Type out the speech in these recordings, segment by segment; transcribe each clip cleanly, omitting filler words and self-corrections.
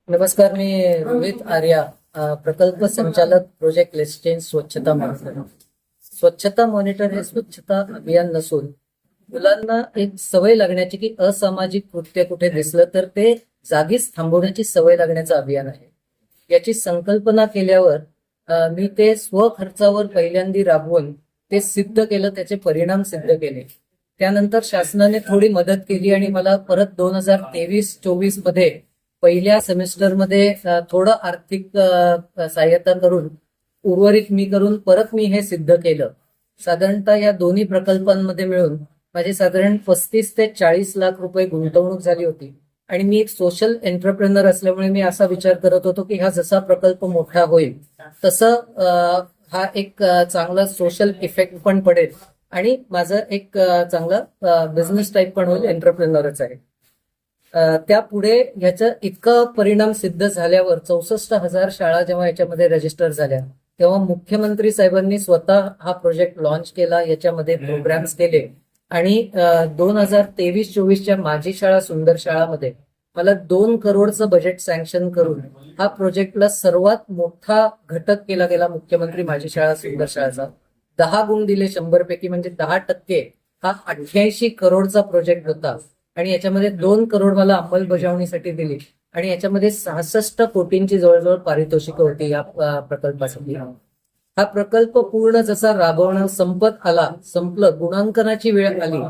नमस्कार, मी रोहित आर्या, प्रकल्प संचालक, प्रोजेक्ट लेस्टेन्स स्वच्छता मॉनिटर. स्वच्छता मॉनिटर हे स्वच्छता अभियान नसून मुलांना एक सवय लागण्याची की असामाजिक कृत्य कुठे दिसलं तर ते जागीच थांबवण्याची सवय लागण्याचं अभियान आहे. याची संकल्पना केल्यावर मी ते स्वखर्चावर पहिल्यांदा राबवून ते सिद्ध केलं, त्याचे परिणाम सिद्ध केले. त्यानंतर शासनाने थोडी मदत केली आणि मला परत 2023-24 मध्ये पहिल्या सेमेस्टरमध्ये थोडं आर्थिक सहाय्यता करून उर्वरित मी करून परत मी हे सिद्ध केलं. साधारणतः या दोन्ही प्रकल्पांमध्ये मिळून माझी साधारण 35 ते 40 लाख रुपये गुंतवणूक झाली होती. आणि मी एक सोशल एंटरप्रेनर असल्यामुळे मी असा विचार करत होतो की हा जसा प्रकल्प मोठा होईल तसं हा एक चांगला सोशल इफेक्ट पण पडेल आणि माझं एक चांगला बिझनेस टाईप पण होईल, एंटरप्रेनरच आहे. त्यापुढे ह्याचा इतका परिणाम सिद्ध झाल्यावर 64,000 शाळा जेव्हा याच्यामध्ये रजिस्टर झाल्या तेव्हा मुख्यमंत्री साहेबांनी स्वतः हा प्रोजेक्ट लॉन्च केला, याच्यामध्ये प्रोग्राम्स केले आणि 2023-24च्या माझी शाळा सुंदर शाळामध्ये मला 2 करोडचं बजेट सँक्शन करून हा प्रोजेक्टला सर्वात मोठा घटक केला गेला मुख्यमंत्री माझी शाळा सुंदर शाळाचा. 10 गुण दिले 100 पैकी, म्हणजे 10%. हा 88 करोडचा प्रोजेक्ट होता आणि याच्यामध्ये 2 करोड मला अंमलबजावणीसाठी दिली आणि याच्यामध्ये 66 कोटींची जवळजवळ पारितोषिकं होती या प्रकल्पासाठी. हा प्रकल्प पूर्ण जसा राबवणं संपलं, गुणांकनाची वेळ आली,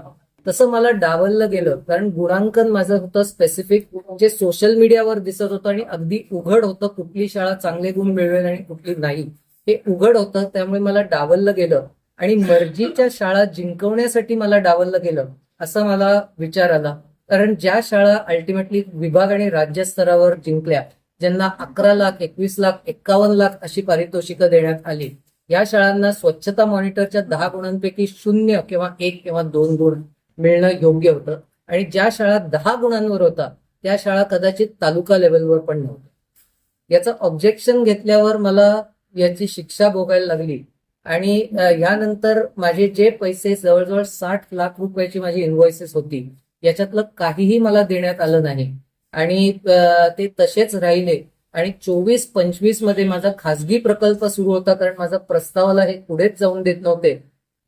तसं मला डावललं गेलं. कारण गुणांकन माझं होतं स्पेसिफिक, जे सोशल मीडियावर दिसत होतं आणि अगदी उघड होतं कुठली शाळा चांगले गुण मिळवेल आणि कुठली नाही, हे उघड होतं. त्यामुळे मला डावललं गेलं आणि मर्जीच्या शाळा जिंकवण्यासाठी मला डावललं गेलं असा मला विचार आला. कारण ज्या शाळा अल्टिमेटली विभाग आणि राज्य स्तरावर जिंकल्या, ज्यांना 11 लाख, 21 लाख, 51 लाख अशी पारितोषिकं देण्यात आली, या शाळांना स्वच्छता मॉनिटरच्या 10 गुणांपैकी 0 किंवा 1 किंवा 2 गुण मिळणं योग्य होतं. आणि ज्या शाळा 10 गुणांवर होता त्या शाळा कदाचित तालुका लेवलवर पण नव्हत्या. याचं ऑब्जेक्शन घेतल्यावर मला याची शिक्षा भोगायला लागली आणि यानंतर माझे जे पैसे, जवळजवळ 60 लाख रुपयाची माझी इन्व्हॉइसेस होती, याच्यातलं काहीही मला देण्यात आलं नाही आणि ते तसेच राहिले. आणि 24-25 मध्ये माझा खासगी प्रकल्प सुरू होता, कारण माझा प्रस्तावाला हे पुढेच जाऊन देत नव्हते.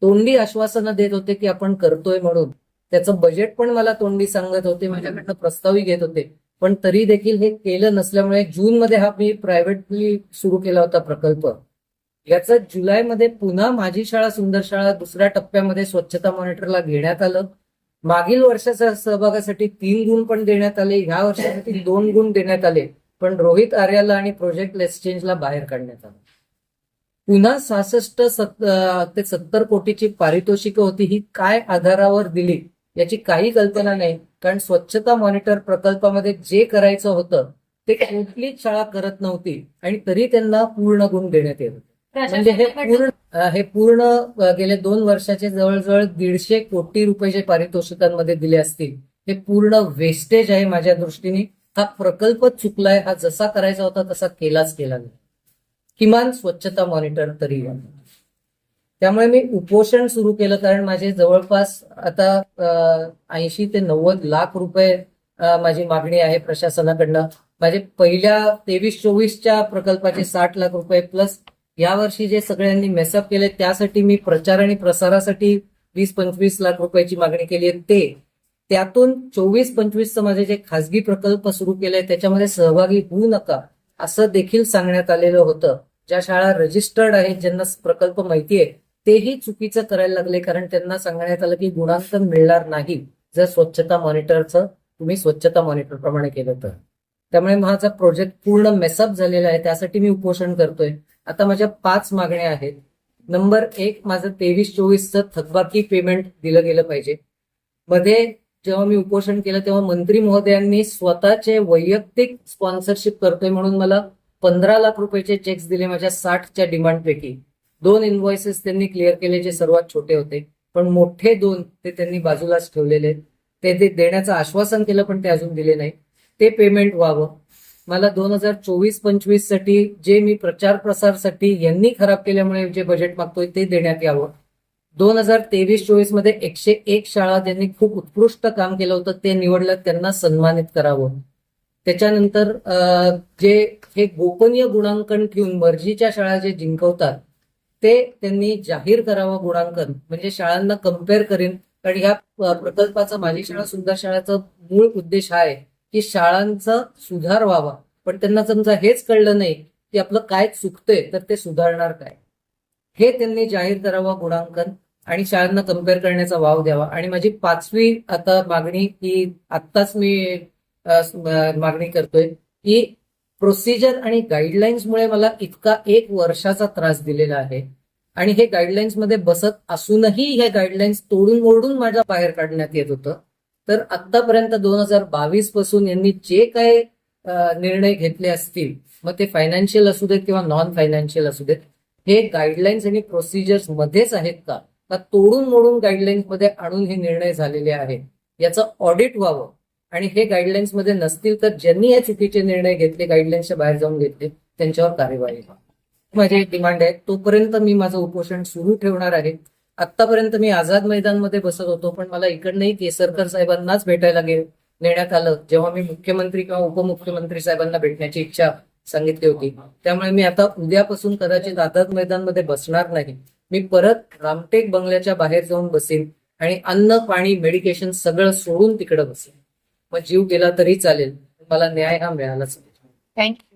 तोंडी आश्वासनं देत होते की आपण करतोय म्हणून, त्याचं बजेट पण मला तोंडी सांगत होते, माझ्याकडनं प्रस्तावही घेत होते, पण तरी देखील हे केलं नसल्यामुळे जून मध्ये हा मी प्रायव्हेटली सुरू केला होता प्रकल्प. याचं जुलैमध्ये पुन्हा माझी शाळा सुंदर शाळा दुसऱ्या टप्प्यामध्ये स्वच्छता मॉनिटरला घेण्यात आलं. मागील वर्षाच्या सहभागासाठी 3 गुण पण देण्यात आले, ह्या वर्षासाठी 2 गुण देण्यात आले, पण रोहित आर्याला आणि प्रोजेक्ट लेस्टेन्सला बाहेर काढण्यात आलं. पुन्हा 66 ते 70 कोटीची पारितोषिकं होती. ही काय आधारावर दिली याची काही कल्पना नाही, कारण स्वच्छता मॉनिटर प्रकल्पामध्ये जे करायचं होतं ते कुठलीच शाळा करत नव्हती आणि तरी त्यांना पूर्ण गुण देण्यात येत होते. म्हणजे हे पूर्ण गेले 2 वर्षाचे जवळजवळ 150 कोटी रुपये जे पारितोषिकांमध्ये दिले असतील, हे पूर्ण वेस्टेज आहे माझ्या दृष्टीने. हा प्रकल्पच चुकलाय, हा जसा करायचा होता तसा केलाच गेला नाही, किमान स्वच्छता मॉनिटर तरी. त्यामुळे मी उपोषण सुरू केलं, कारण माझे जवळपास आता 80 ते 90 लाख रुपये माझी मागणी आहे प्रशासनाकडनं. माझे पहिल्या 23-24च्या प्रकल्पाचे 60 लाख रुपये प्लस यावर्षी जे सगळ्यांनी मेसअप केले त्यासाठी मी प्रचार आणि प्रसारासाठी 20-25 लाख रुपयाची मागणी केली आहे. त्यातून 24-25चं माझे जे खासगी प्रकल्प सुरू केले त्याच्यामध्ये सहभागी होऊ नका असं देखील सांगण्यात आलेलं होतं. ज्या शाळा रजिस्टर्ड आहेत, ज्यांना प्रकल्प माहिती आहे, तेही चुकीचं करायला लागले, कारण त्यांना सांगण्यात आलं की गुणांकन मिळणार नाही जर स्वच्छता मॉनिटरचं तुम्ही स्वच्छता मॉनिटर प्रमाणे केलं तर. त्यामुळे माझा प्रोजेक्ट पूर्ण मेसअप झालेला आहे, त्यासाठी मी उपोषण करतोय. आता माझ्या 5 मागण्या आहेत. नंबर 1, माझं 23-24चं थकबाकी पेमेंट दिलं गेलं पाहिजे. मध्ये जेव्हा मी उपोषण केलं तेव्हा मंत्री महोदयांनी स्वतःचे वैयक्तिक स्पॉन्सरशिप करतोय म्हणून मला 15 लाख रुपयाचे चेक्स दिले माझ्या 60च्या डिमांडपैकी. 2 इन्व्हॉइसेस त्यांनी क्लिअर केले जे सर्वात छोटे होते, पण मोठे 2 ते त्यांनी बाजूलाच ठेवलेले. ते देण्याचं आश्वासन केलं पण ते अजून दिले नाही. ते पेमेंट व्हावं. मला 2024-25 साठी जे मी प्रचार प्रसारसाठी यांनी खराब केल्यामुळे जे बजेट मागतोय ते देण्यात यावं. 2023-24 मध्ये 101 शाळा ज्यांनी खूप उत्कृष्ट काम केलं होतं ते निवडलं, त्यांना सन्मानित करावं. त्याच्यानंतर जे हे गोपनीय गुणांकन ठेवून मर्जीच्या शाळा जे जिंकवतात ते त्यांनी जाहीर करावं गुणांकन, म्हणजे शाळांना कम्पेअर करीन. कारण ह्या प्रकल्पाचा माझी शाळा सुंदर शाळेचा मूळ उद्देश हा आहे की शाळांचा सुधार व्हावा. पण त्यांना समजा हेच कळलं नाही की आपलं काय चुकतंय तर ते सुधारणार काय, हे त्यांनी जाहीर करावं गुणांकन आणि शाळांना कम्पेअर करण्याचा वाव द्यावा. आणि माझी 5वी आता मागणी ही आत्ताच मी मागणी करतोय की प्रोसिजर आणि गाईडलाईन्समुळे मला इतका 1 वर्षाचा त्रास दिलेला आहे आणि हे गाईडलाईन्स मध्ये बसत असूनही हे गाईडलाईन्स तोडून मोडून माझ्या बाहेर काढण्यात येत होतं. तर आतापर्यंत 2022 पासून यांनी जे काही निर्णय घेतले असतील, मग ते फायनान्शियल असू देत किंवा नॉन फायनान्शियल असू देत, हे गाईडलाईन्स आणि प्रोसिजर्स मध्येच आहेत का तोडून मोडून गाईडलाईन्स मध्ये आणून हे निर्णय झालेले आहेत, याचं ऑडिट व्हावं. आणि हे गाईडलाईन्स मध्ये नसतील तर ज्यांनी हे चुकीचे निर्णय घेतले, गाईडलाईन्सच्या बाहेर जाऊन घेतले, त्यांच्यावर कार्यवाही व्हावी. माझी एक डिमांड आहे. तोपर्यंत मी माझं उपोषण सुरू ठेवणार आहे. आतापर्यंत मी आझाद मैदानमध्ये बसत होतो, पण मला इकडनंही केसरकर साहेबांनाच भेटायला नेण्यात आलं जेव्हा मी मुख्यमंत्री किंवा उपमुख्यमंत्री साहेबांना भेटण्याची इच्छा सांगितली होती. त्यामुळे मी आता उद्यापासून कदाचित आझाद मैदानमध्ये बसणार नाही. मी परत रामटेक बंगल्याच्या बाहेर जाऊन बसेन आणि अन्न, पाणी, मेडिकेशन सगळं सोडून तिकडे बसेन. मग जीव गेला तरी चालेल, मला न्याय हा मिळालाच. थँक्यू.